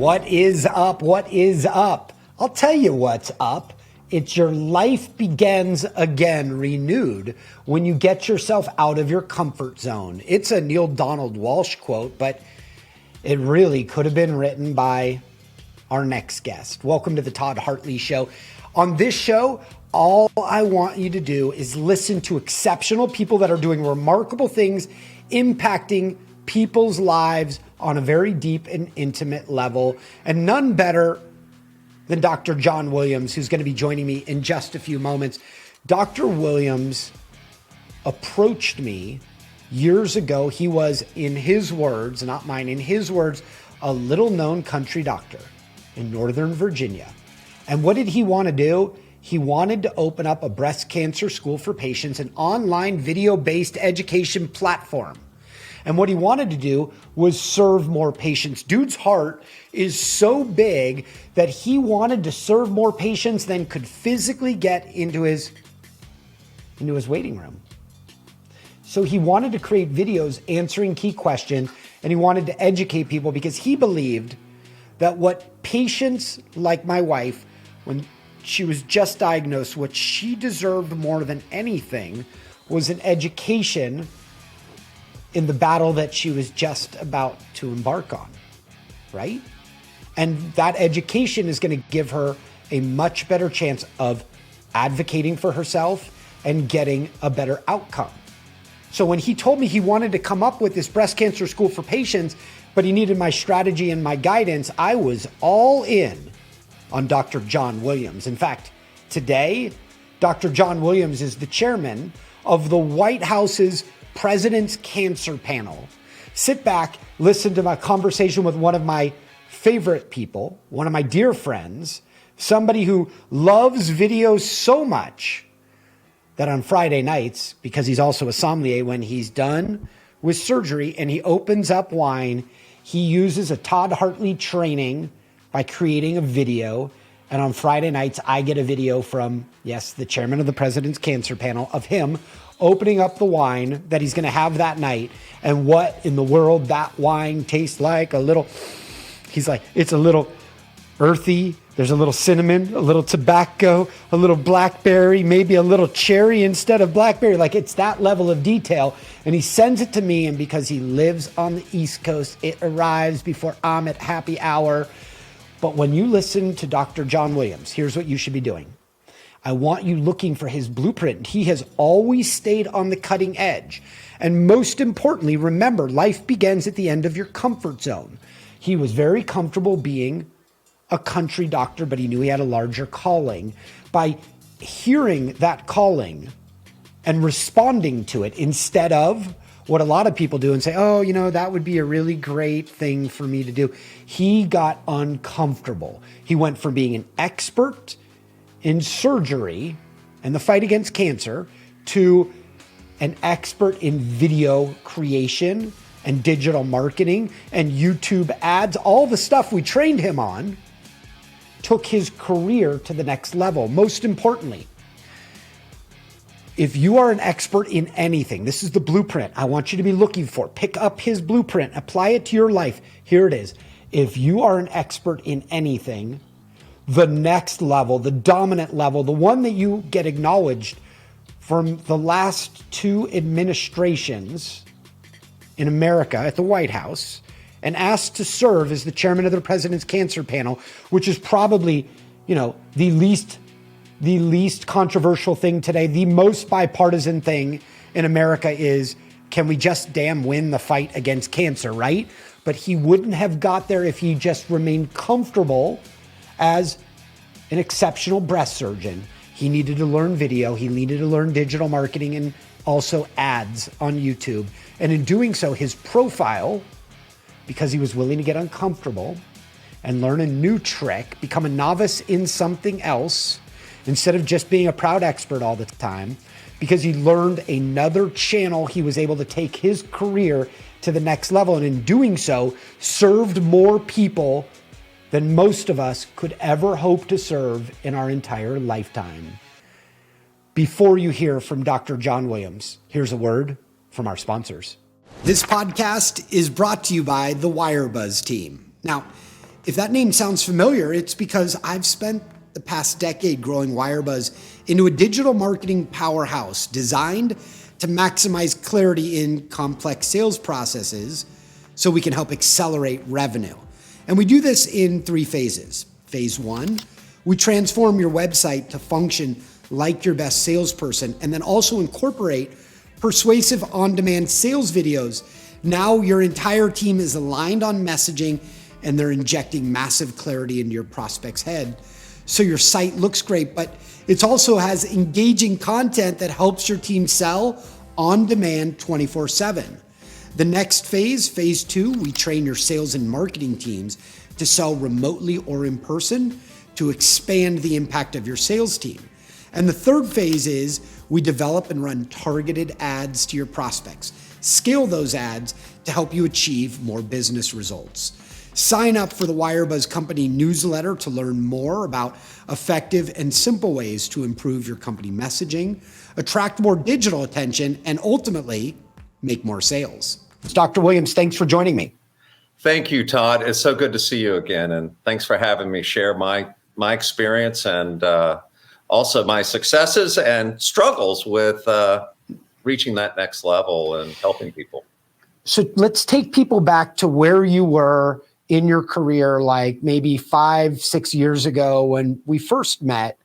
What is up? What is up? I'll tell you what's up. It's your life begins again renewed when you get yourself out of your comfort zone. It's a Neil Donald Walsh quote, but it really could have been written by our next guest. Welcome to the Todd Hartley Show. On this show, all I want you to do is listen to exceptional people that are doing remarkable things, impacting people's lives on a very deep and intimate level, and none better than Dr. John Williams, who's going to be joining me in just a few moments. Dr. Williams approached me years ago. He was, in his words, not mine, in his words, a little known country doctor in Northern Virginia. And what did he want to do? He wanted to open up a breast cancer school for patients, an online video-based education platform. And what he wanted to do was serve more patients. Dude's heart is so big that he wanted to serve more patients than could physically get into his waiting room. So he wanted to create videos answering key questions, and he wanted to educate people because he believed that what patients like my wife, when she was just diagnosed, what she deserved more than anything was an education in the battle that she was just about to embark on, right? And that education is going to give her a much better chance of advocating for herself and getting a better outcome. So when he told me he wanted to come up with this breast cancer school for patients, but he needed my strategy and my guidance, I was all in on Dr. John Williams. In fact, today, Dr. John Williams is the chairman of the White House's President's Cancer Panel. Sit back, listen to my conversation with one of my favorite people, one of my dear friends, somebody who loves videos so much that on Friday nights, because he's also a sommelier, when he's done with surgery and he opens up wine, he uses a Todd Hartley training by creating a video. And on Friday nights, I get a video from, yes, the chairman of the President's Cancer Panel, of him opening up the wine that he's going to have that night, and what in the world that wine tastes like. He's like, it's a little earthy. There's a little cinnamon, a little tobacco, a little blackberry, maybe a little cherry instead of blackberry. Like, it's that level of detail. And he sends it to me, and because he lives on the East Coast, it arrives before I'm at happy hour. But when you listen to Dr. John Williams, here's what you should be doing. I want you looking for his blueprint. He has always stayed on the cutting edge. And most importantly, remember, life begins at the end of your comfort zone. He was very comfortable being a country doctor, but he knew he had a larger calling. By hearing that calling and responding to it instead of what a lot of people do and say, oh, that would be a really great thing for me to do. He got uncomfortable. He went from being an expert in surgery and the fight against cancer to an expert in video creation and digital marketing and YouTube ads. All the stuff we trained him on took his career to the next level. Most importantly, if you are an expert in anything, this is the blueprint I want you to be looking for. Pick up his blueprint, apply it to your life. Here it is. If you are an expert in anything, the next level, the dominant level, the one that you get acknowledged from the last two administrations in America at the White House and asked to serve as the chairman of the President's Cancer Panel, which is probably, the least controversial thing today. The most bipartisan thing in America is, can we just damn win the fight against cancer, right? But he wouldn't have got there if he just remained comfortable as an exceptional breast surgeon. He needed to learn video. He needed to learn digital marketing and also ads on YouTube. And in doing so, his profile, because he was willing to get uncomfortable and learn a new trick, become a novice in something else, instead of just being a proud expert all the time, because he learned another channel, he was able to take his career to the next level. And in doing so, served more people than most of us could ever hope to serve in our entire lifetime. Before you hear from Dr. John Williams, here's a word from our sponsors. This podcast is brought to you by the Wirebuzz team. Now, If that name sounds familiar, it's because I've spent the past decade growing Wirebuzz into a digital marketing powerhouse designed to maximize clarity in complex sales processes so we can help accelerate revenue. And we do this in 3 phases. Phase 1, we transform your website to function like your best salesperson, and then also incorporate persuasive on-demand sales videos. Now your entire team is aligned on messaging, and they're injecting massive clarity into your prospect's head. So your site looks great, but it also has engaging content that helps your team sell on demand 24/7. The next phase, phase 2, we train your sales and marketing teams to sell remotely or in person to expand the impact of your sales team. And the third phase is we develop and run targeted ads to your prospects. Scale those ads to help you achieve more business results. Sign up for the Wirebuzz Company newsletter to learn more about effective and simple ways to improve your company messaging, attract more digital attention, and ultimately make more sales. Dr. Williams, thanks for joining me. Thank you, Todd. It's so good to see you again. And thanks for having me share my experience and also my successes and struggles with reaching that next level and helping people. So let's take people back to where you were in your career, like maybe 5-6 years ago when we first met.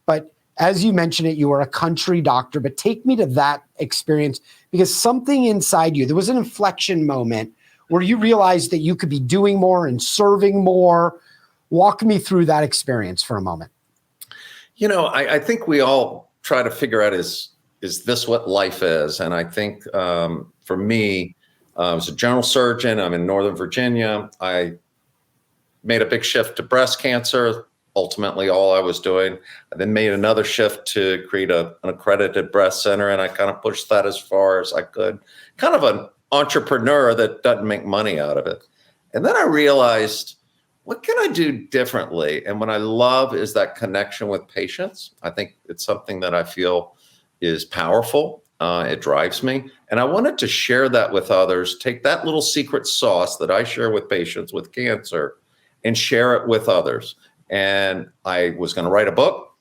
But as you mentioned it, you were a country doctor, but take me to that experience, because something inside you, there was an inflection moment where you realized that you could be doing more and serving more. Walk me through that experience for a moment. You know, I think we all try to figure out, is this what life is? And I think for me, I was a general surgeon. I'm in Northern Virginia. I made a big shift to breast cancer. Ultimately, all I was doing. I then made another shift to create an accredited breast center, and I kind of pushed that as far as I could. Kind of an entrepreneur that doesn't make money out of it. And then I realized, what can I do differently? And what I love is that connection with patients. I think it's something that I feel is powerful. It drives me. And I wanted to share that with others, take that little secret sauce that I share with patients with cancer and share it with others. And I was going to write a book,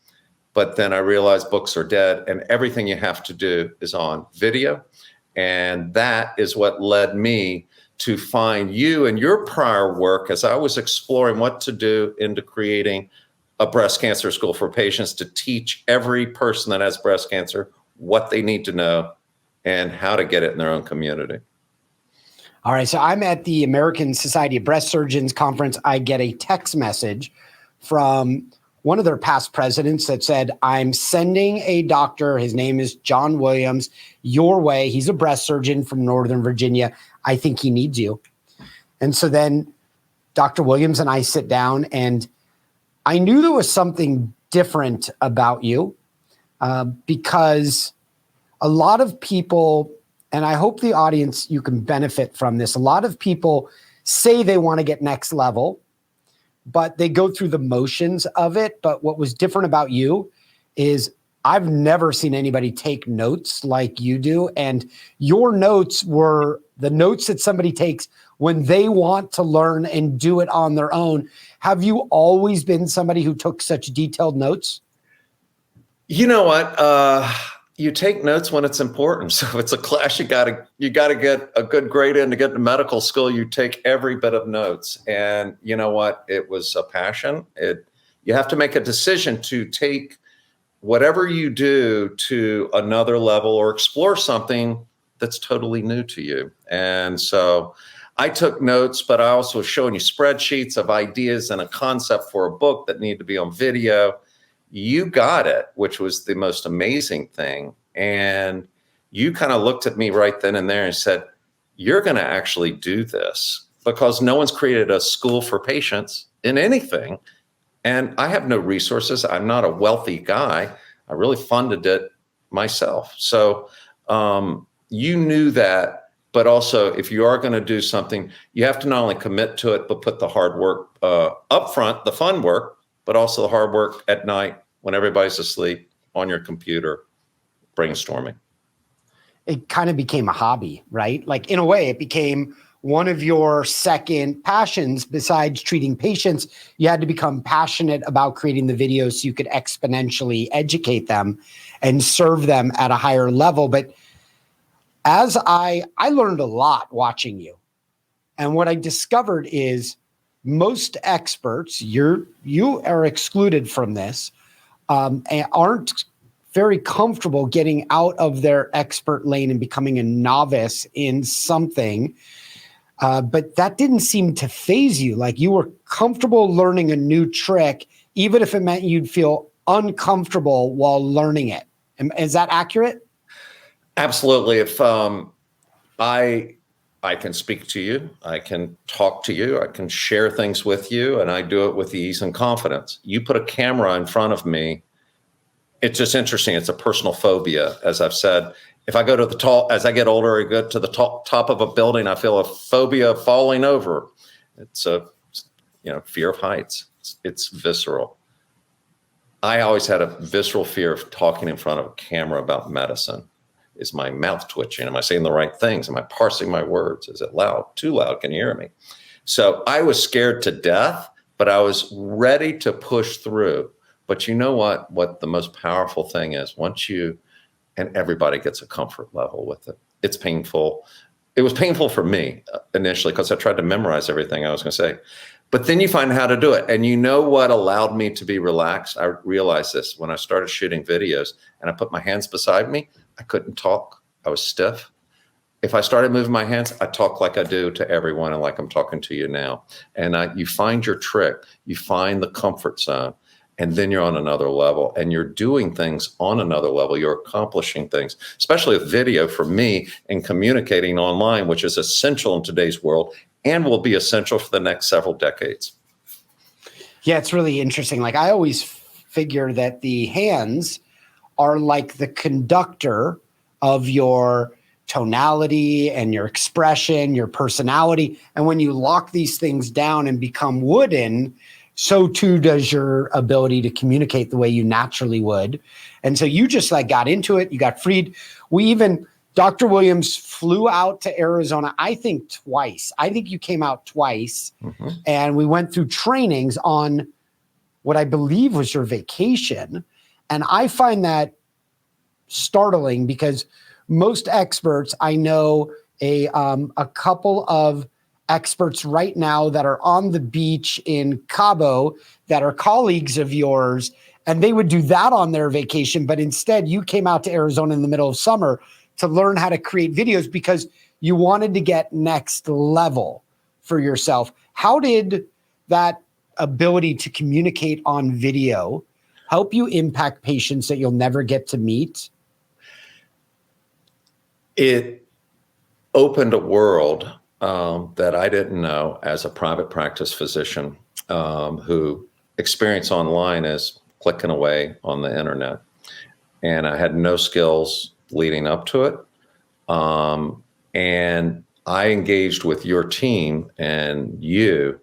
but then I realized books are dead and everything you have to do is on video. And that is what led me to find you and your prior work as I was exploring what to do into creating a breast cancer school for patients to teach every person that has breast cancer what they need to know and how to get it in their own community. All right, so I'm at the American Society of Breast Surgeons conference. I get a text message from one of their past presidents that said, I'm sending a doctor, his name is John Williams, your way. He's a breast surgeon from Northern Virginia. I think he needs you. And so then Dr. Williams and I sit down, and I knew there was something different about you because a lot of people, and I hope the audience, you can benefit from this, a lot of people say they want to get next level, but they go through the motions of it. But what was different about you is I've never seen anybody take notes like you do. And your notes were the notes that somebody takes when they want to learn and do it on their own. Have you always been somebody who took such detailed notes? You know what? You take notes when it's important. So if it's a class you gotta get a good grade in to get to medical school, you take every bit of notes. And you know what? It was a passion. You have to make a decision to take whatever you do to another level or explore something that's totally new to you. And so I took notes, but I also was showing you spreadsheets of ideas and a concept for a book that needed to be on video. You got it, which was the most amazing thing. And you kind of looked at me right then and there and said, you're going to actually do this, because no one's created a school for patients in anything. And I have no resources. I'm not a wealthy guy. I really funded it myself. So you knew that, but also if you are going to do something, you have to not only commit to it, but put the hard work up front, the fun work, but also the hard work at night when everybody's asleep on your computer brainstorming. It kind of became a hobby, right? Like in a way, it became one of your second passions besides treating patients, you had to become passionate about creating the videos so you could exponentially educate them and serve them at a higher level. But as I learned a lot watching you. And what I discovered is most experts, you are excluded from this, and aren't very comfortable getting out of their expert lane and becoming a novice in something. But that didn't seem to faze you. Like you were comfortable learning a new trick, even if it meant you'd feel uncomfortable while learning it. Is that accurate? Absolutely. If I can speak to you, I can talk to you, I can share things with you, and I do it with ease and confidence. You put a camera in front of me, it's just interesting. It's a personal phobia. As I've said, if I go to the top, as I get older, I go to the top of a building, I feel a phobia of falling over. It's a, fear of heights. It's visceral. I always had a visceral fear of talking in front of a camera about medicine. Is my mouth twitching? Am I saying the right things? Am I parsing my words? Is it loud? Too loud? Can you hear me? So I was scared to death, but I was ready to push through. But you know what? What the most powerful thing is, once you, and everybody gets a comfort level with it. It's painful. It was painful for me initially because I tried to memorize everything I was going to say. But then you find how to do it. And you know what allowed me to be relaxed? I realized this when I started shooting videos and I put my hands beside me, I couldn't talk. I was stiff. If I started moving my hands, I talk like I do to everyone and like I'm talking to you now. And you find your trick, you find the comfort zone, and then you're on another level and you're doing things on another level. You're accomplishing things, especially with video for me and communicating online, which is essential in today's world and will be essential for the next several decades. Yeah, it's really interesting. Like I always figure that the hands are like the conductor of your tonality and your expression, your personality. And when you lock these things down and become wooden, so too does your ability to communicate the way you naturally would. And so you just like got into it. You got freed. Dr. Williams flew out to Arizona, I think twice. I think you came out twice. Mm-hmm. And we went through trainings on what I believe was your vacation. And I find that startling because most experts, I know a couple of experts right now that are on the beach in Cabo that are colleagues of yours, and they would do that on their vacation. But instead, you came out to Arizona in the middle of summer to learn how to create videos because you wanted to get next level for yourself. How did that ability to communicate on video help you impact patients that you'll never get to meet? It opened a world that I didn't know as a private practice physician who experience online is clicking away on the internet. And I had no skills leading up to it. And I engaged with your team and you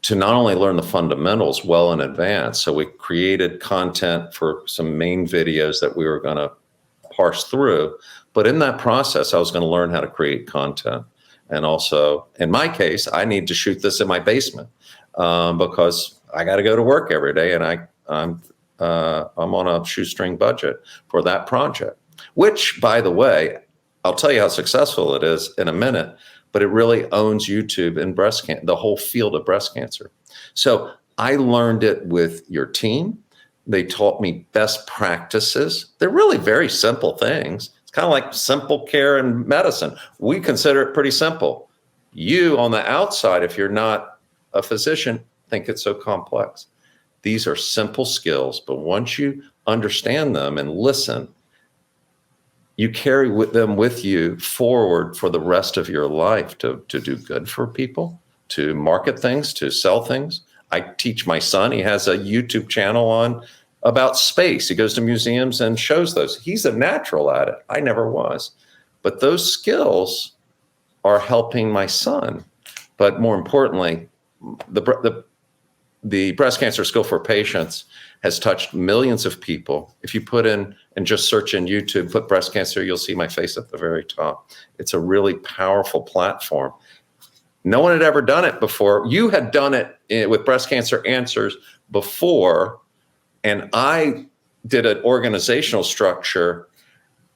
to not only learn the fundamentals well in advance. So we created content for some main videos that we were going to parse through. But in that process, I was going to learn how to create content. And also, in my case, I need to shoot this in my basement because I got to go to work every day, and I'm on a shoestring budget for that project. Which, by the way, I'll tell you how successful it is in a minute. But it really owns YouTube and breast cancer, the whole field of breast cancer. So I learned it with your team. They taught me best practices. They're really very simple things. Kind of like simple care in medicine. We consider it pretty simple. You on the outside, if you're not a physician, think it's so complex. These are simple skills, but once you understand them and listen, you carry them with you forward for the rest of your life to do good for people, to market things, to sell things. I teach my son, he has a YouTube channel on about space. He goes to museums and shows those. He's a natural at it. I never was. But those skills are helping my son. But more importantly, the breast cancer skill for patients has touched millions of people. If you put in and just search in YouTube, put breast cancer, you'll see my face at the very top. It's a really powerful platform. No one had ever done it before. You had done it with Breast Cancer Answers before, and I did an organizational structure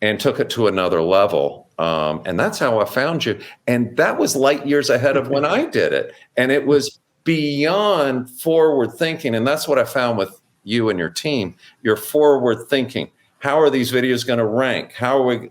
and took it to another level. And that's how I found you. And that was light years ahead of when I did it. And it was beyond forward thinking. And that's what I found with you and your team. You're forward thinking. How are these videos going to rank? How are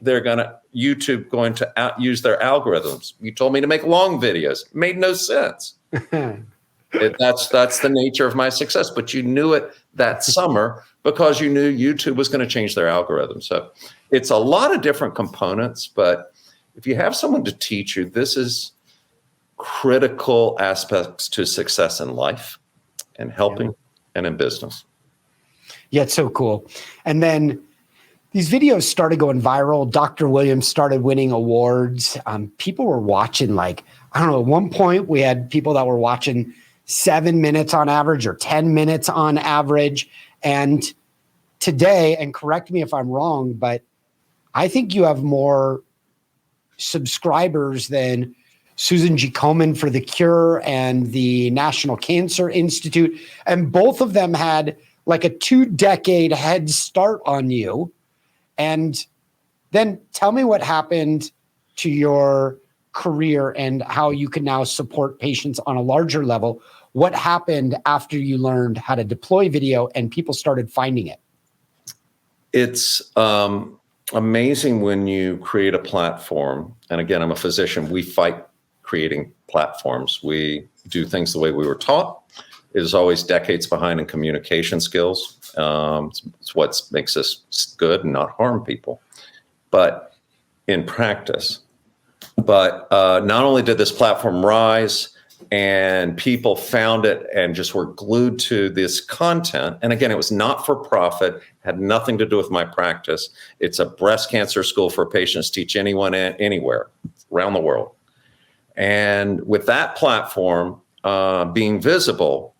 YouTube going to use their algorithms? You told me to make long videos. It made no sense. That's the nature of my success. But you knew it that summer because you knew YouTube was going to change their algorithm. So it's a lot of different components. But if you have someone to teach you, this is critical aspects to success in life and helping and in business. Yeah, it's so cool. And then these videos started going viral. Dr. Williams started winning awards. People were watching, like, I don't know, at one point we had people that were watching 7 minutes on average or 10 minutes on average. And today, and correct me if I'm wrong, but I think you have more subscribers than Susan G. Komen for The Cure and the National Cancer Institute. And both of them had like a 2-decade head start on you. And then tell me what happened to your career and how you can now support patients on a larger level. What happened after you learned how to deploy video and people started finding it? It's amazing when you create a platform. And again, I'm a physician. We fight creating platforms. We do things the way we were taught. It is always decades behind in communication skills. It's what makes us good and not harm people, but in practice. But not only did this platform rise and people found it and just were glued to this content. And again, it was not for profit, had nothing to do with my practice. It's a breast cancer school for patients, teach anyone anywhere around the world. And with that platform being visible,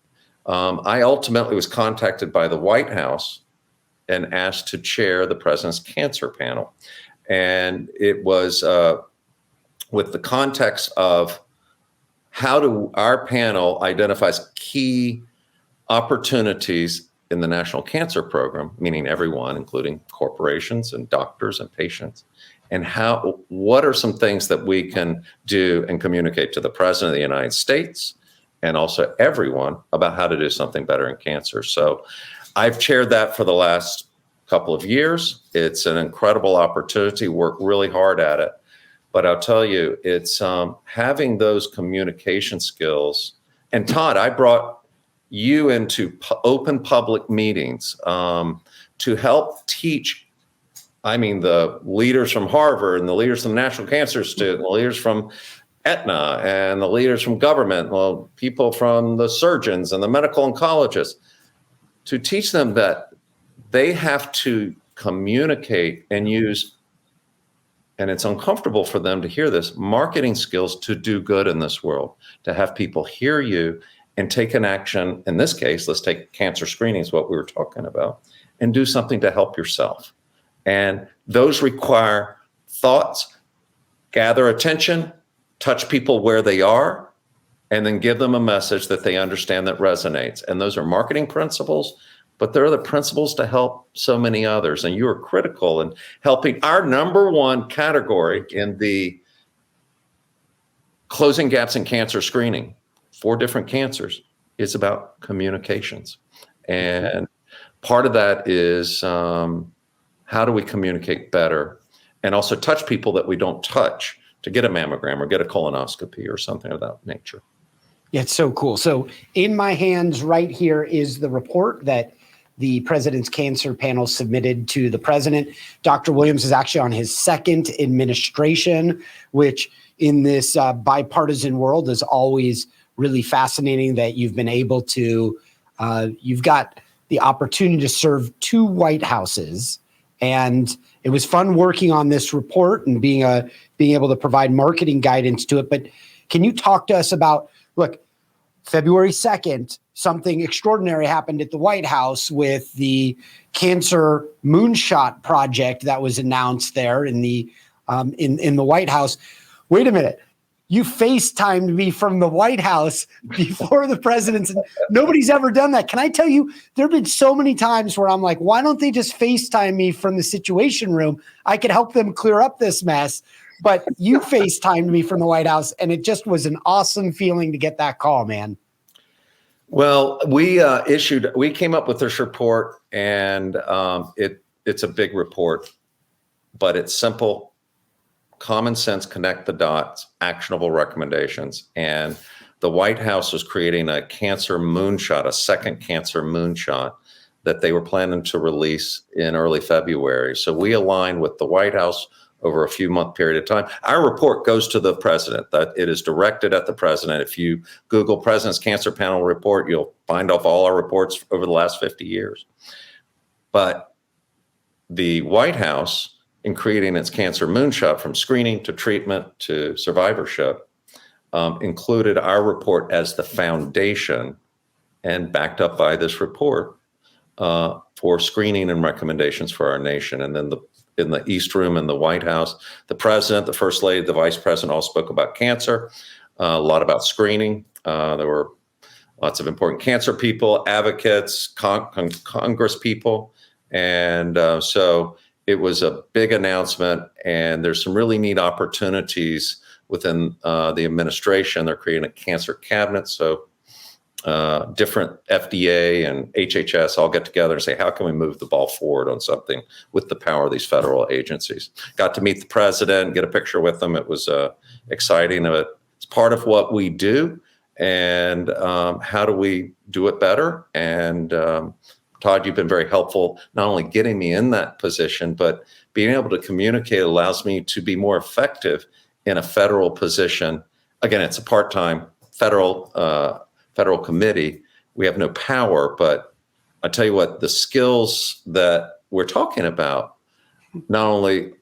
I ultimately was contacted by the White House and asked to chair the president's cancer panel. And it was with the context of how do our panel identifies key opportunities in the National Cancer Program, meaning everyone, including corporations and doctors and patients, and what are some things that we can do and communicate to the President of the United States and also everyone about how to do something better in cancer. So I've chaired that for the last couple of years. It's an incredible opportunity, work really hard at it. But I'll tell you, it's having those communication skills. And Todd, I brought you into open public meetings to help teach, the leaders from Harvard and the leaders from the National Cancer Institute, and the leaders from Aetna and the leaders from government, well, people from the surgeons and the medical oncologists, to teach them that they have to communicate and use, and it's uncomfortable for them to hear this, marketing skills to do good in this world, to have people hear you and take an action. In this case, let's take cancer screening is what we were talking about, and do something to help yourself. And those require thoughts, gather attention, touch people where they are, and then give them a message that they understand that resonates. And those are marketing principles, but they're the principles to help so many others. And you are critical in helping. Our number one category in the closing gaps in cancer screening, 4 different cancers, is about communications. And part of that is how do we communicate better and also touch people that we don't touch to get a mammogram or get a colonoscopy or something of that nature. Yeah, it's so cool. So in my hands right here is the report that the president's cancer panel submitted to the president. Dr. Williams is actually on his 2nd administration, which in this bipartisan world is always really fascinating that you've been able to, you've got the opportunity to serve 2 White Houses. And it was fun working on this report and being able to provide marketing guidance to it. But can you talk to us about, look, February 2nd, something extraordinary happened at the White House with the cancer moonshot project that was announced there in the White House. Wait a minute. you FaceTimed me from the White House before the president's. Nobody's ever done that. Can I tell you, there have been so many times where I'm like, why don't they just FaceTime me from the Situation Room? I could help them clear up this mess. But you FaceTimed me from the White House, and it just was an awesome feeling to get that call, man. Well, we came up with this report, and it's a big report, but it's simple. Common sense, connect the dots, actionable recommendations. And the White House was creating a cancer moonshot, a second cancer moonshot that they were planning to release in early February. So we aligned with the White House over a few month period of time. Our report goes to the president. That it is directed at the president. If you Google President's Cancer Panel report, you'll find off all our reports over the last 50 years. But the White House, in creating its cancer moonshot from screening to treatment to survivorship, included our report as the foundation and backed up by this report for screening and recommendations for our nation. And then in the East Room in the White House, the president, the first lady, the vice president all spoke about cancer, a lot about screening. There were lots of important cancer people, advocates, Congress people. And so it was a big announcement, and there's some really neat opportunities within the administration. They're creating a cancer cabinet. So different FDA and HHS all get together and say, how can we move the ball forward on something with the power of these federal agencies? Got to meet the president, get a picture with him. It was exciting. It's part of what we do, and how do we do it better? And Todd, you've been very helpful, not only getting me in that position, but being able to communicate allows me to be more effective in a federal position. Again, it's a part-time federal committee. We have no power, but I tell you what, the skills that we're talking about not only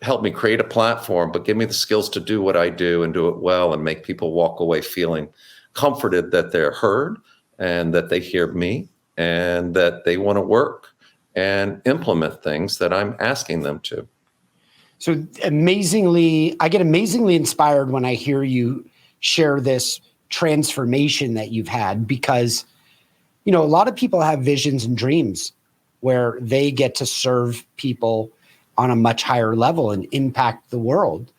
help me create a platform, but give me the skills to do what I do and do it well and make people walk away feeling comforted that they're heard and that they hear me and that they want to work and implement things that I'm asking them to. So I get amazingly inspired when I hear you share this transformation that you've had, because, a lot of people have visions and dreams where they get to serve people on a much higher level and impact the world,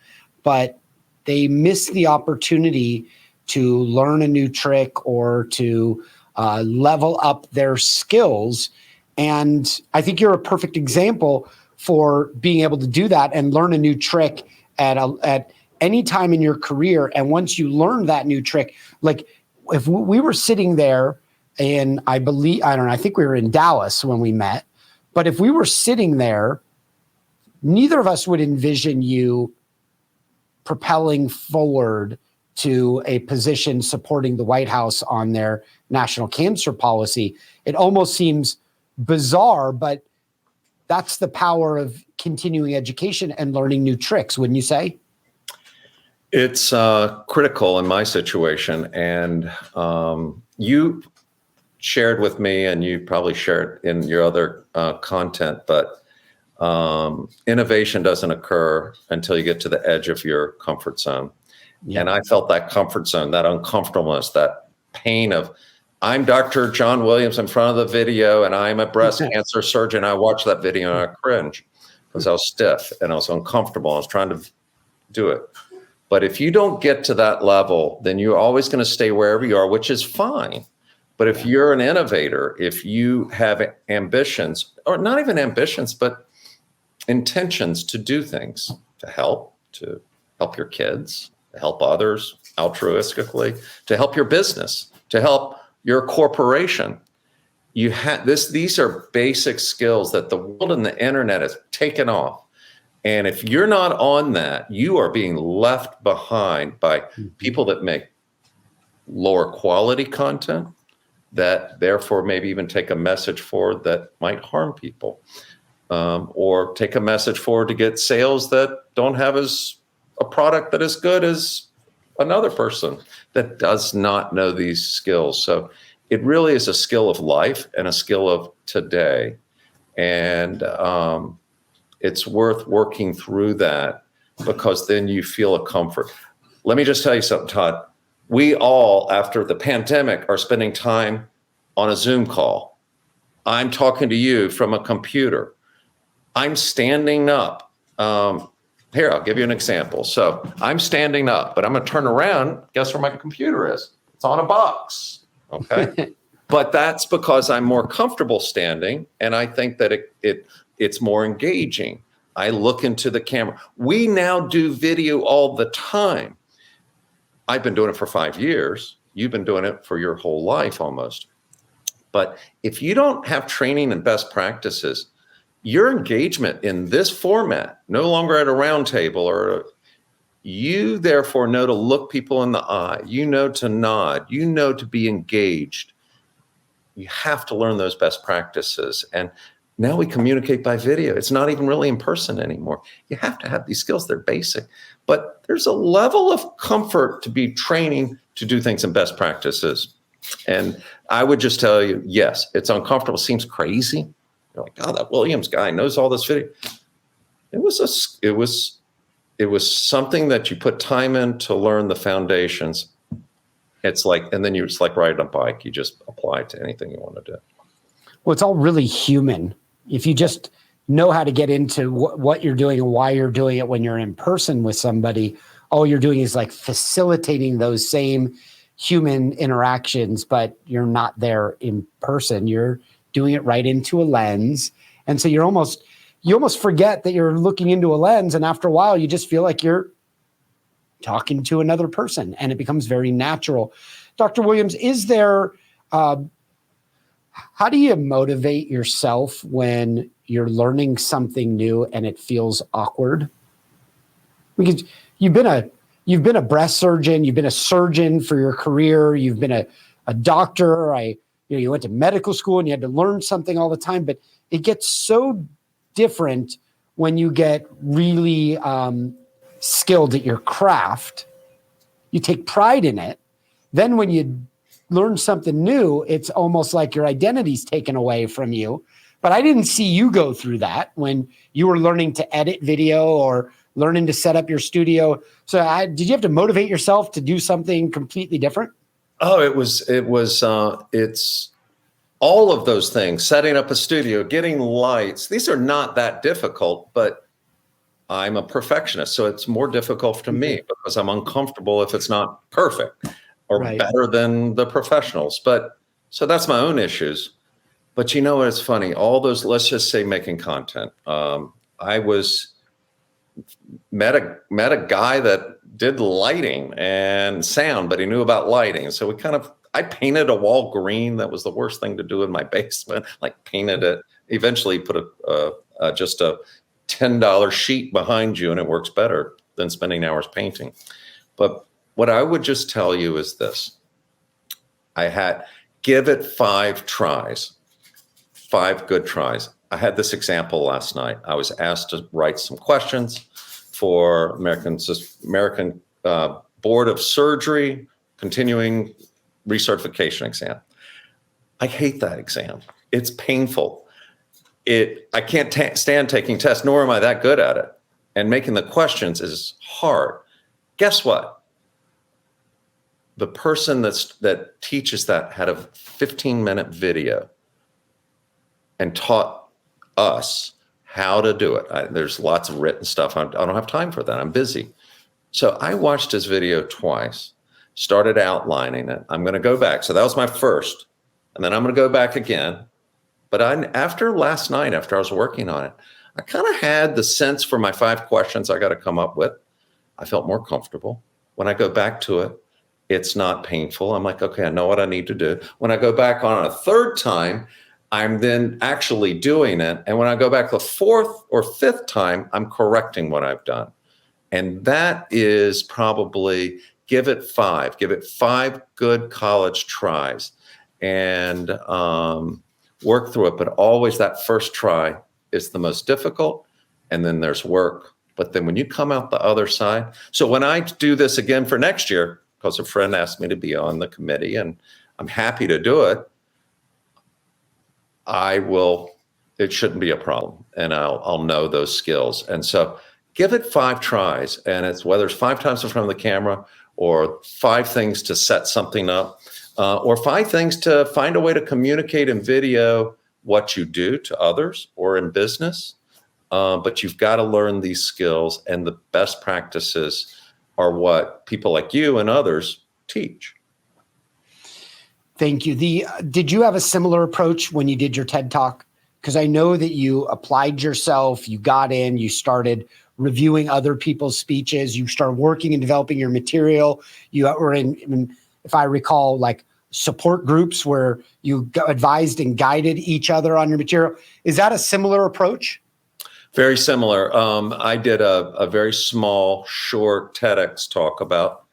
but they miss the opportunity to learn a new trick or to level up their skills. And I think you're a perfect example for being able to do that and learn a new trick at any time in your career. And once you learn that new trick, like if we were sitting there and I think we were in Dallas when we met, but if we were sitting there, neither of us would envision you propelling forward to a position supporting the White House on their national cancer policy. It almost seems bizarre, but that's the power of continuing education and learning new tricks, wouldn't you say? It's critical in my situation. And you shared with me, and you probably shared in your other content, but innovation doesn't occur until you get to the edge of your comfort zone. Yeah. And I felt that comfort zone, that uncomfortableness, that pain of, I'm Dr. John Williams in front of the video, and I'm a breast cancer surgeon. I watched that video and I cringe because I was stiff and I was uncomfortable. I was trying to do it. But if you don't get to that level, then you're always going to stay wherever you are, which is fine. But if you're an innovator, if you have ambitions, or not even ambitions, but intentions to do things, to help your kids, to help others altruistically, to help your business, to help your corporation, these are basic skills that the world and the internet has taken off. And if you're not on that, you are being left behind by people that make lower quality content, that therefore maybe even take a message forward that might harm people, or take a message forward to get sales that don't have a product that is good as another person that does not know these skills. So it really is a skill of life and a skill of today. And it's worth working through that, because then you feel a comfort. Let me just tell you something, Todd. We all, after the pandemic, are spending time on a Zoom call. I'm talking to you from a computer. I'm standing up. Here, I'll give you an example. So I'm standing up, but I'm going to turn around. Guess where my computer is? It's on a box. Okay. But that's because I'm more comfortable standing, and I think that it's more engaging. I look into the camera. We now do video all the time. I've been doing it for 5 years. You've been doing it for your whole life almost. But if you don't have training and best practices, your engagement in this format, no longer at a round table, or you therefore know to look people in the eye, you know to nod, you know to be engaged. You have to learn those best practices. And now we communicate by video. It's not even really in person anymore. You have to have these skills. They're basic. But there's a level of comfort to be training to do things in best practices. And I would just tell you, yes, it's uncomfortable. Seems crazy. You're like, oh, that Williams guy knows all this video. It was something that you put time in to learn the foundations. It's like, and then it's like riding a bike. You just apply it to anything you want to do. Well, it's all really human. If you just know how to get into what you're doing and why you're doing it when you're in person with somebody, all you're doing is like facilitating those same human interactions, but you're not there in person. You're doing it right into a lens. And so you almost forget that you're looking into a lens. And after a while, you just feel like you're talking to another person, and it becomes very natural. Dr. Williams, is there, how do you motivate yourself when you're learning something new and it feels awkward? Because you've been a breast surgeon, you've been a surgeon for your career, you've been a doctor. You went to medical school and you had to learn something all the time, but it gets so different when you get really skilled at your craft. You take pride in it. Then when you learn something new, it's almost like your identity's taken away from you. But I didn't see you go through that when you were learning to edit video or learning to set up your studio. So did you have to motivate yourself to do something completely different? Oh, it's all of those things, setting up a studio, getting lights. These are not that difficult, but I'm a perfectionist. So it's more difficult to me because I'm uncomfortable if it's not perfect or better than the professionals. But so that's my own issues. But you know, it's funny, all those, let's just say making content. I met a guy that did lighting and sound, but he knew about lighting. So I painted a wall green. That was the worst thing to do in my basement. Like painted it, eventually put just a $10 sheet behind you, and it works better than spending hours painting. But what I would just tell you is this. Give it 5 tries, 5 good tries. I had this example last night. I was asked to write some questions for American Board of Surgery continuing recertification exam. I hate that exam. It's painful. I can't stand taking tests, nor am I that good at it. And making the questions is hard. Guess what? The person that teaches that had a 15-minute video and taught us how to do it. There's lots of written stuff. I don't have time for that. I'm busy. So I watched his video twice, started outlining it. I'm going to go back. So that was my first. And then I'm going to go back again. But after last night, after I was working on it, I kind of had the sense for my 5 questions I got to come up with. I felt more comfortable. When I go back to it, it's not painful. I'm like, okay, I know what I need to do. When I go back on a 3rd time, I'm then actually doing it. And when I go back the 4th or 5th time, I'm correcting what I've done. And that is probably give it 5 good college tries and work through it. But always that first try is the most difficult. And then there's work. But then when you come out the other side, so when I do this again for next year, because a friend asked me to be on the committee and I'm happy to do it, it shouldn't be a problem, and I'll know those skills. And so give it 5 tries. And it's whether it's 5 times in front of the camera, or 5 things to set something up, or 5 things to find a way to communicate in video what you do to others or in business. But you've got to learn these skills, and the best practices are what people like you and others teach. Thank you. Did you have a similar approach when you did your TED Talk? Because I know that you applied yourself, you got in, you started reviewing other people's speeches, you started working and developing your material. You were in, if I recall, like support groups where you advised and guided each other on your material. Is that a similar approach? Very similar. I did a very small, short TEDx talk about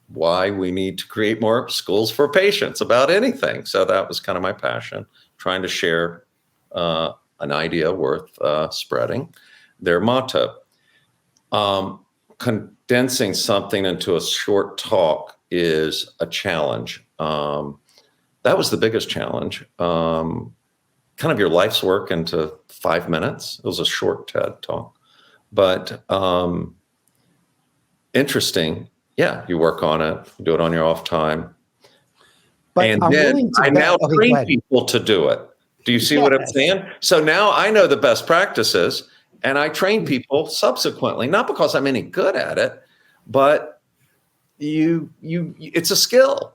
why we need to create more schools for patients about anything. So that was kind of my passion, trying to share an idea worth spreading. Their motto. Condensing something into a short talk is a challenge. That was the biggest challenge. Kind of your life's work into 5 minutes. It was a short TED talk, but interesting. Yeah, you work on it, do it on your off time. But and I'm then I now train people to do it. Do you see what I'm saying? So now I know the best practices, and I train people subsequently, not because I'm any good at it, but it's a skill.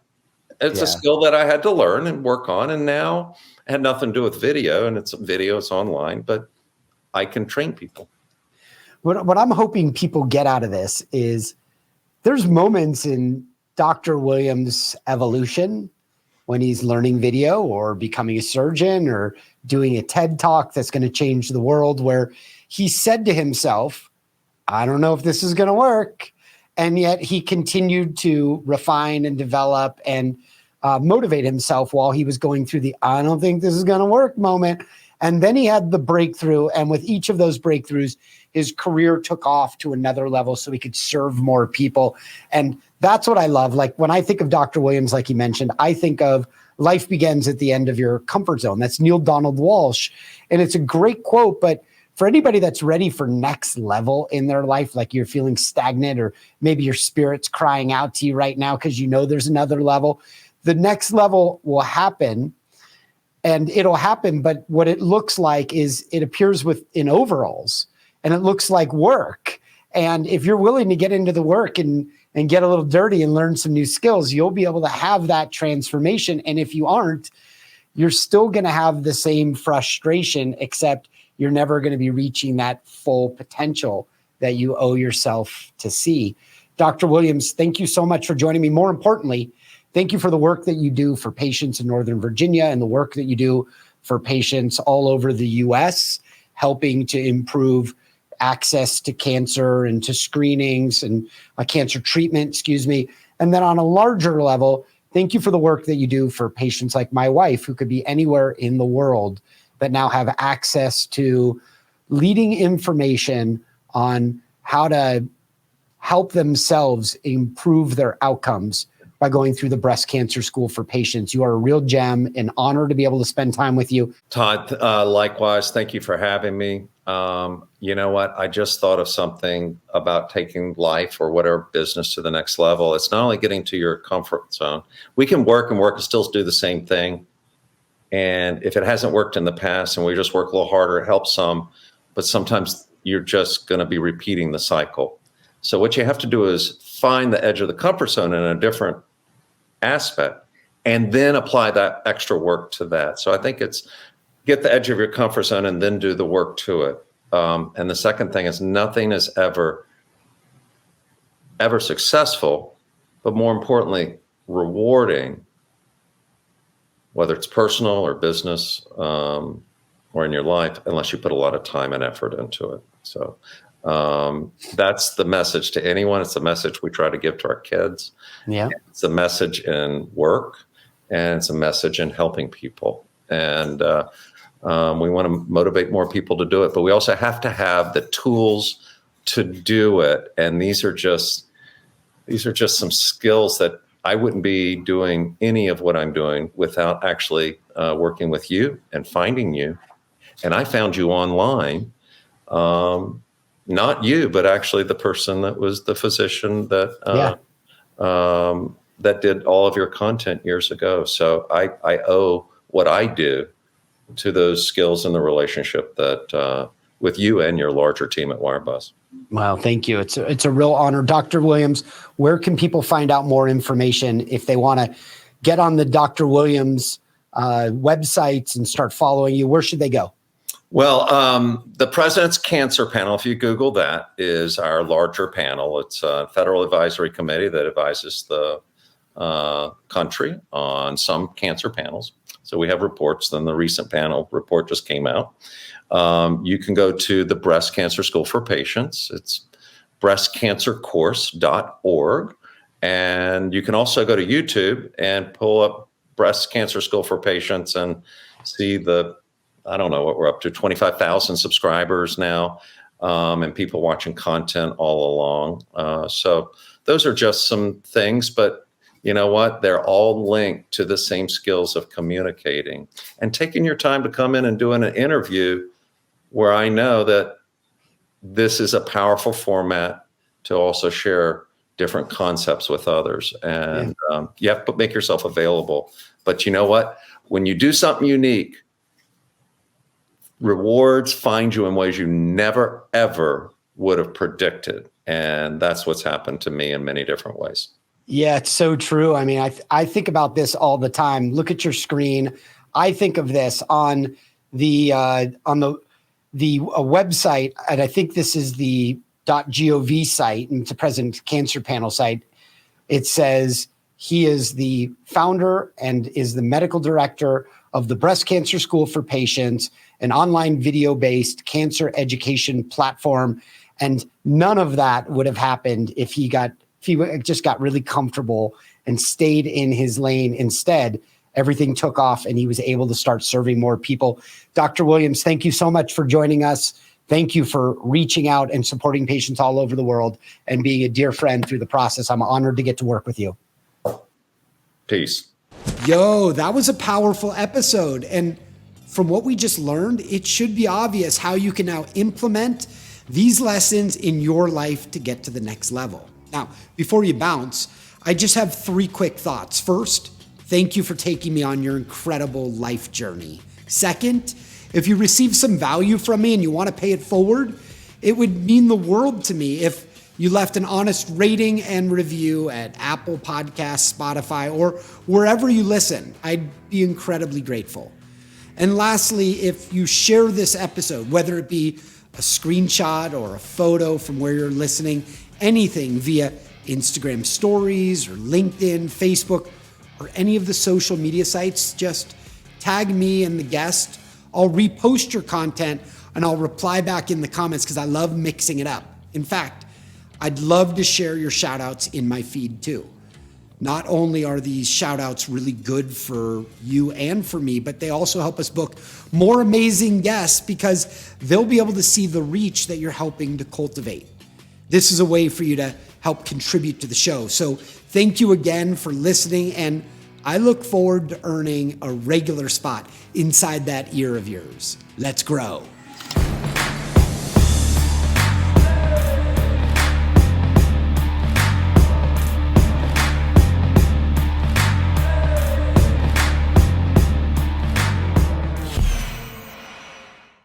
It's a skill that I had to learn and work on, and now it had nothing to do with video, and it's online, but I can train people. What I'm hoping people get out of this is there's moments in Dr. Williams' evolution when he's learning video or becoming a surgeon or doing a TED Talk that's going to change the world, where he said to himself, I don't know if this is going to work. And yet he continued to refine and develop and motivate himself while he was going through the I don't think this is going to work moment. And then he had the breakthrough. And with each of those breakthroughs, his career took off to another level so he could serve more people. And that's what I love. Like when I think of Dr. Williams, like he mentioned, I think of life begins at the end of your comfort zone. That's Neil Donald Walsh. And it's a great quote, but for anybody that's ready for next level in their life, like you're feeling stagnant or maybe your spirit's crying out to you right now because you know there's another level, the next level will happen. And it'll happen, but what it looks like is it appears in overalls, and it looks like work. And if you're willing to get into the work and get a little dirty and learn some new skills, you'll be able to have that transformation. And if you aren't, you're still going to have the same frustration, except you're never going to be reaching that full potential that you owe yourself to see. Dr. Williams, thank you so much for joining me. More importantly, thank you for the work that you do for patients in Northern Virginia and the work that you do for patients all over the U.S., helping to improve access to cancer and to screenings and cancer treatment, And then on a larger level, thank you for the work that you do for patients like my wife, who could be anywhere in the world, but now have access to leading information on how to help themselves improve their outcomes by going through the Breast Cancer School for Patients. You are a real gem, an honor to be able to spend time with you. Todd, likewise, thank you for having me. You know what? I just thought of something about taking life or whatever business to the next level. It's not only getting to your comfort zone. We can work and still do the same thing. And if it hasn't worked in the past and we just work a little harder, it helps some. But sometimes you're just going to be repeating the cycle. So what you have to do is find the edge of the comfort zone in a different aspect and then apply that extra work to that. So I think it's get the edge of your comfort zone and then do the work to it. And the second thing is nothing is ever successful, but more importantly, rewarding, whether it's personal or business or in your life, unless you put a lot of time and effort into it. So that's the message to anyone. It's the message we try to give to our kids. Yeah, it's a message in work, and it's a message in helping people. And we want to motivate more people to do it, but we also have to have the tools to do it. And these are just some skills that I wouldn't be doing any of what I'm doing without actually working with you and finding you. And I found you online. not you, but actually the person that was the physician that Yeah. that did all of your content years ago. So I owe what I do to those skills and the relationship that with you and your larger team at Wirebuzz. Well, thank you. It's a real honor. Dr. Williams, where can people find out more information if they want to get on the Dr. Williams websites and start following you? Where should they go? Well, the President's Cancer Panel, if you Google that, is our larger panel. It's a federal advisory committee that advises the country on some cancer panels. So we have reports. Then the recent panel report just came out. You can go to the Breast Cancer School for Patients. It's breastcancercourse.org. And you can also go to YouTube and pull up Breast Cancer School for Patients and see I don't know what we're up to, 25,000 subscribers now, and people watching content all along. So those are just some things, but you know what? They're all linked to the same skills of communicating and taking your time to come in and doing an interview where I know that this is a powerful format to also share different concepts with others. And you have to make yourself available. But you know what? When you do something unique, rewards find you in ways you never, ever would have predicted. And that's what's happened to me in many different ways. Yeah, it's so true. I mean, I think about this all the time. Look at your screen. I think of this on the website, and I think this is the .gov site, and it's a President's Cancer Panel site. It says he is the founder and is the medical director of the Breast Cancer School for Patients, an online video-based cancer education platform. And none of that would have happened if he just got really comfortable and stayed in his lane. Instead, everything took off and he was able to start serving more people. Dr. Williams, thank you so much for joining us. Thank you for reaching out and supporting patients all over the world and being a dear friend through the process. I'm honored to get to work with you. Peace. Yo, that was a powerful episode. And from what we just learned, it should be obvious how you can now implement these lessons in your life to get to the next level. Now, before you bounce, I just have 3 quick thoughts. First, thank you for taking me on your incredible life journey. Second, if you receive some value from me and you want to pay it forward, it would mean the world to me if you left an honest rating and review at Apple Podcasts, Spotify, or wherever you listen. I'd be incredibly grateful. And lastly, if you share this episode, whether it be a screenshot or a photo from where you're listening, anything via Instagram stories or LinkedIn, Facebook, or any of the social media sites, just tag me and the guest. I'll repost your content and I'll reply back in the comments because I love mixing it up. In fact, I'd love to share your shout outs in my feed too. Not only are these shout outs really good for you and for me, but they also help us book more amazing guests because they'll be able to see the reach that you're helping to cultivate. This is a way for you to help contribute to the show. So thank you again for listening, and I look forward to earning a regular spot inside that ear of yours. Let's grow.